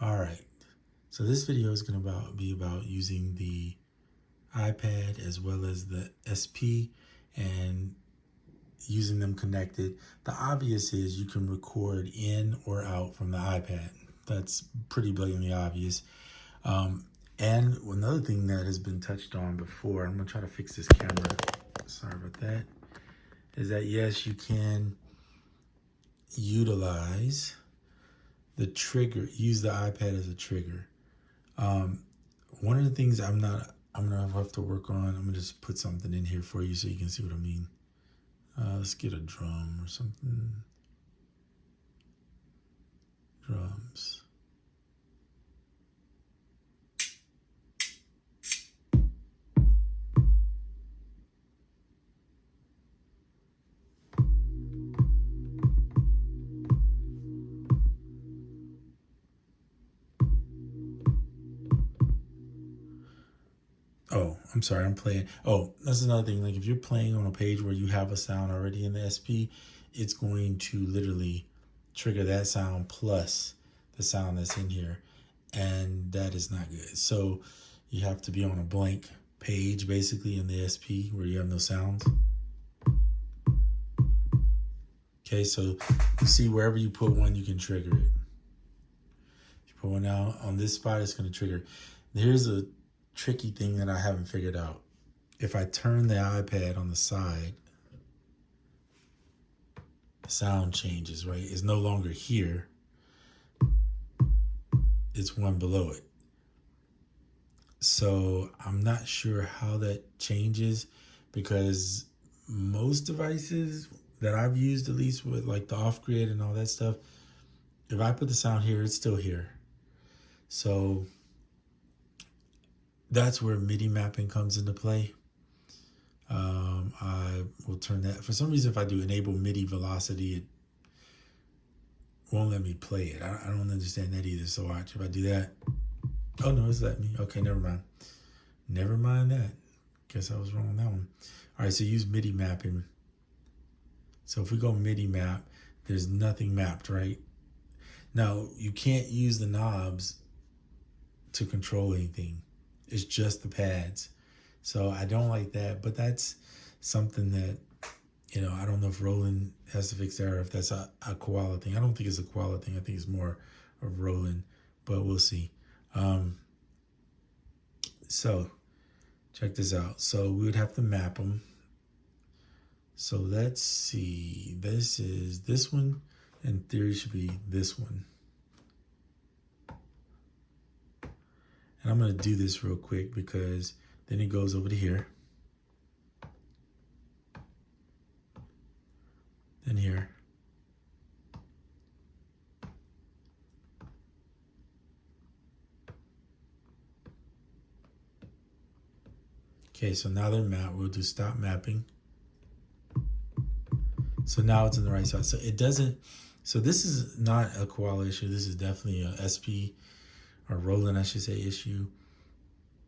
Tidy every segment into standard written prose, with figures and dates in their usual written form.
All right, so this video is going to be about using the iPad as well as the SP and using them connected. The obvious is you can record in or out from the iPad. That's pretty blatantly obvious. And another thing that has been touched on before, I'm going to try to fix this camera, sorry about that, is that yes, you can utilize the trigger, use the iPad as a trigger. One of the things I'm gonna have to work on, I'm gonna just put something in here for you so you can see what I mean. Let's get a drum or something. Drums. Oh, I'm sorry, I'm playing. Oh, that's another thing. Like if you're playing on a page where you have a sound already in the SP, it's going to literally trigger that sound plus the sound that's in here. And that is not good. So you have to be on a blank page basically in the SP where you have no sounds. Okay, so you see wherever you put one, you can trigger it. If you put one out on this spot, it's going to trigger. Here's a tricky thing that I haven't figured out. If I turn the iPad on the side, the sound changes, right? It's no longer here. It's one below it. So I'm not sure how that changes because most devices that I've used, at least with like the off-grid and all that stuff, if I put the sound here, it's still here. So that's where MIDI mapping comes into play. I will turn that. For some reason, if I do enable MIDI velocity, it won't let me play it. I don't understand that either. So watch, if I do that. Oh no, it's letting me. Okay, never mind. Never mind that. Guess I was wrong on that one. All right, so use MIDI mapping. So if we go MIDI map, there's nothing mapped, right? Now, you can't use the knobs to control anything. It's just the pads. So I don't like that, but that's something that, you know, I don't know if Roland has to fix that or if that's a Koala thing. I don't think it's a Koala thing. I think it's more of Roland, but we'll see. So check this out. So we would have to map them. So let's see. This is this one. In theory, should be this one. And I'm going to do this real quick because then it goes over to here. Then here. Okay, so now they're mapped. We'll do stop mapping. So now it's in the right spot. So it doesn't, so this is not a Koala issue. This is definitely a SP or Roland, I should say, issue.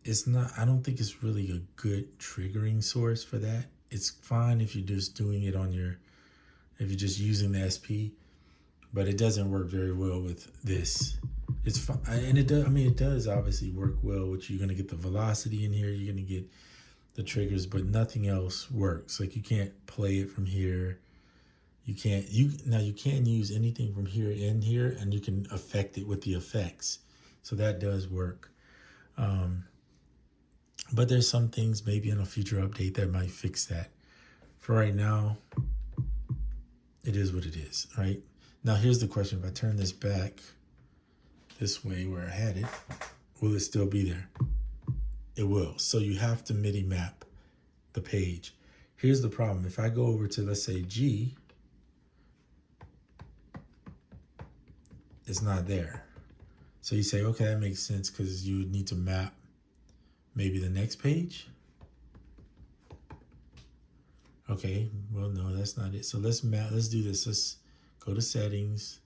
It's not, I don't think it's really a good triggering source for that. It's fine if you're just doing it on your, if you're just using the SP, but it doesn't work very well with this. It's fine, and it does, I mean, it does obviously work well, which you're gonna get the velocity in here, you're gonna get the triggers, but nothing else works. Like you can't play it from here. You can't, now you can use anything from here in here and you can affect it with the effects. So that does work. But there's some things maybe in a future update that might fix that. For right now, it is what it is, right? Now here's the question. If I turn this back this way where I had it, will it still be there? It will. So you have to MIDI map the page. Here's the problem. If I go over to, let's say G, it's not there. So you say, okay, that makes sense because you would need to map maybe the next page. Okay, well, no, that's not it. So let's map, let's do this. Let's go to settings.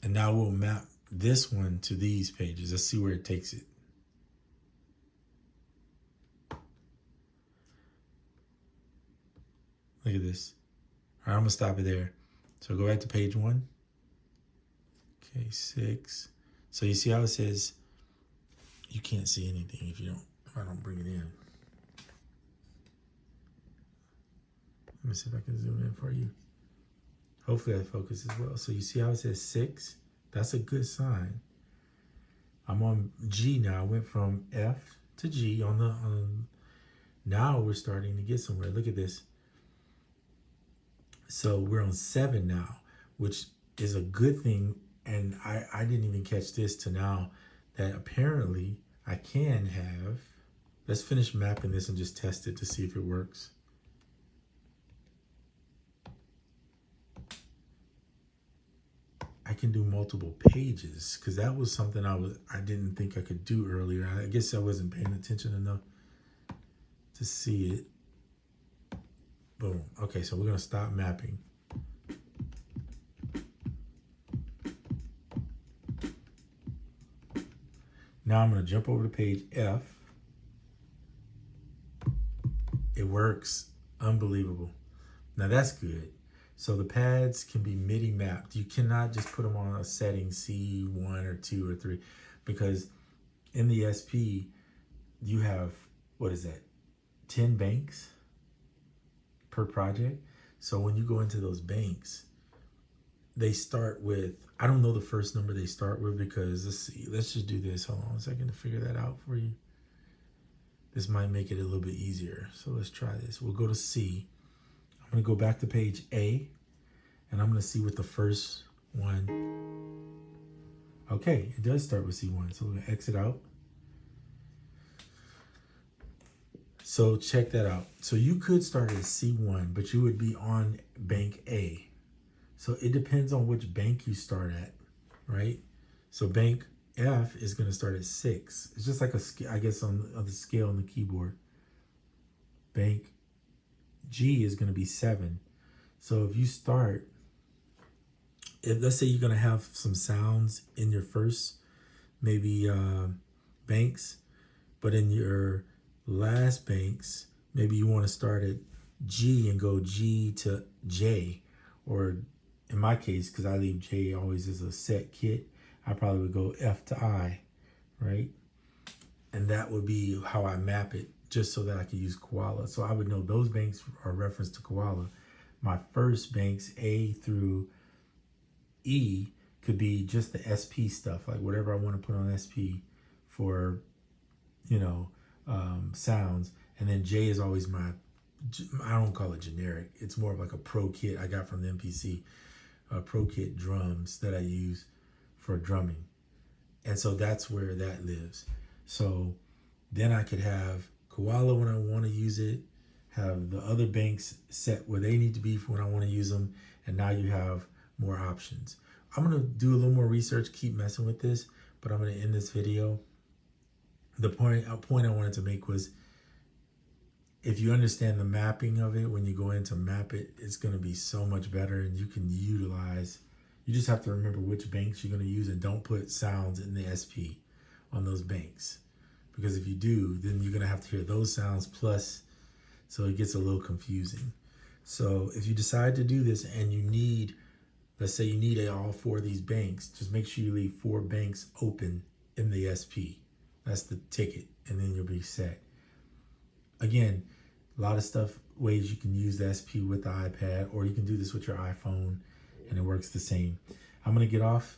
And now we'll map this one to these pages. Let's see where it takes it. Look at this. All right, I'm gonna stop it there. So go back to page 1. Okay, 6. So you see how it says, you can't see anything if I don't bring it in. Let me see if I can zoom in for you. Hopefully that focuses well. So you see how it says 6? That's a good sign. I'm on G now. I went from F to G now we're starting to get somewhere. Look at this. So we're on 7 now, which is a good thing. And I didn't even catch this to now, that apparently I can have, let's finish mapping this and just test it to see if it works. I can do multiple pages, because that was something I didn't think I could do earlier. I guess I wasn't paying attention enough to see it. Boom. Okay, so we're gonna stop mapping. Now I'm gonna jump over to page F. It works. Unbelievable. Now that's good. So the pads can be MIDI mapped. You cannot just put them on a setting C1 or 2 or 3, because in the SP, you have, what is that, 10 banks per project. So when you go into those banks, they start with, I don't know the first number they start with, because let's see, let's just do this. Hold on a second to figure that out for you. This might make it a little bit easier. So let's try this. We'll go to C. I'm gonna go back to page A, and I'm gonna see what the first one. Okay, it does start with C1. So we're gonna exit out. So check that out. So you could start at C1, but you would be on bank A. So it depends on which bank you start at, right? So bank F is gonna start at 6. It's just like I guess on the scale on the keyboard. Bank G is going to be 7. So if you start, let's say you're going to have some sounds in your first, maybe banks, but in your last banks, maybe you want to start at G and go G to J, or in my case, because I leave J always as a set kit, I probably would go F to I, right? And that would be how I map it, just so that I could use Koala. So I would know those banks are referenced to Koala. My first banks, A through E, could be just the SP stuff, like whatever I want to put on SP for, sounds. And then J is always I don't call it generic. It's more of like a pro kit I got from the MPC, pro kit drums that I use for drumming. And so that's where that lives. So then I could have Koala when I want to use it, have the other banks set where they need to be for when I want to use them, and now you have more options. I'm going to do a little more research, keep messing with this, but I'm going to end this video. The point I wanted to make was, if you understand the mapping of it, when you go in to map it, it's going to be so much better, and you can utilize, you just have to remember which banks you're going to use, and don't put sounds in the SP on those banks. Because if you do, then you're going to have to hear those sounds plus, so it gets a little confusing. So if you decide to do this and you need, let's say you need all 4 of these banks, just make sure you leave 4 banks open in the SP. That's the ticket, and then you'll be set. Again, a lot of ways you can use the SP with the iPad, or you can do this with your iPhone, and it works the same. I'm going to get off.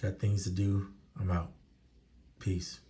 Got things to do. I'm out. Peace.